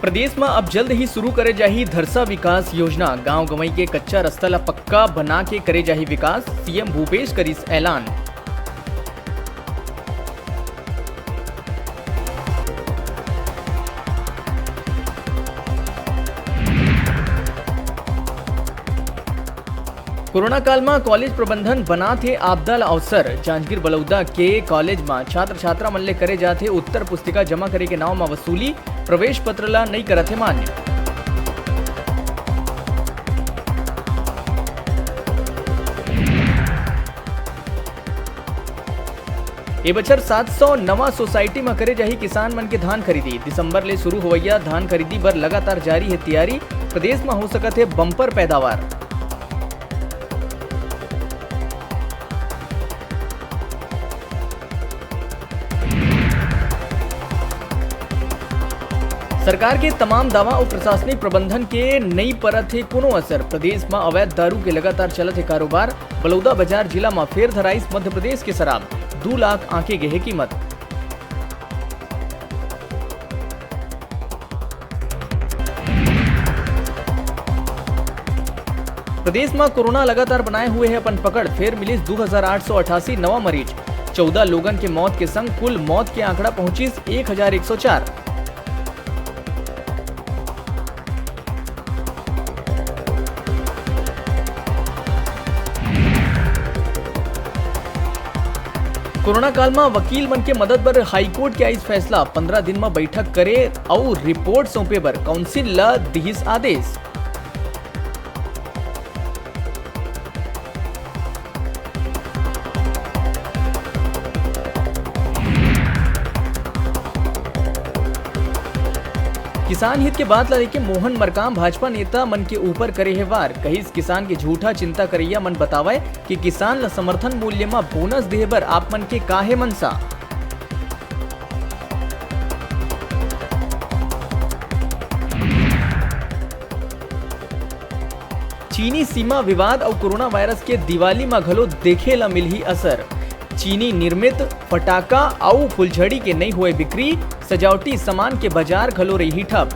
प्रदेश में अब जल्द ही शुरू करे जाही धरसा विकास योजना। गांव गंवई के कच्चा रस्ता ला पक्का बना के करे जाही विकास। सीएम भूपेश करिस ऐलान। कोरोना काल में कॉलेज प्रबंधन बना थे आपदा ला अवसर। जांजगीर बलौदा के कॉलेज में छात्र छात्रा मन ले करे जाते उत्तर पुस्तिका जमा करे के नाव में वसूली। प्रवेश पत्र ला नहीं करत है मान्य। ए बछर 700 नवा सोसाइटी में करे जाही किसान मन के धान खरीदी। दिसंबर ले शुरू होवैया धान खरीदी बर लगातार जारी है तैयारी। प्रदेश में हो सकत है बम्पर पैदावार। सरकार के तमाम दावा और प्रशासनिक प्रबंधन के नई परत है कोनो असर। प्रदेश में अवैध दारू के लगातार चलत है कारोबार। बलौदा बाजार जिला में फेर धराइस मध्य प्रदेश के शराब। 2 लाख आंके गए है कीमत। प्रदेश में कोरोना लगातार बनाए हुए है अपन पकड़। फिर मिली 2888 नवा मरीज। 14 लोगन के मौत के संग कुल मौत के आंकड़ा पहुंची 1104। कोरोना काल में वकील मन के मदद बर हाईकोर्ट के आइस फैसला। 15 दिन में बैठक करे और रिपोर्ट सौंपे बर काउंसिल ला दिहिस आदेश। किसान हित के बात ला लेके मोहन मरकाम भाजपा नेता मन के ऊपर करे है वार। कहिस किसान के झूठा चिंता करैया मन बतावे कि किसान ला समर्थन मूल्य में बोनस देहे बर आप मन के काहे मनसा। चीनी सीमा विवाद और कोरोना वायरस के दिवाली में घलो देखे ला मिलही असर। चीनी निर्मित फटाका और फुलझड़ी के नहीं हुए बिक्री। सजावटी सामान के बाजार घलो रही ठप।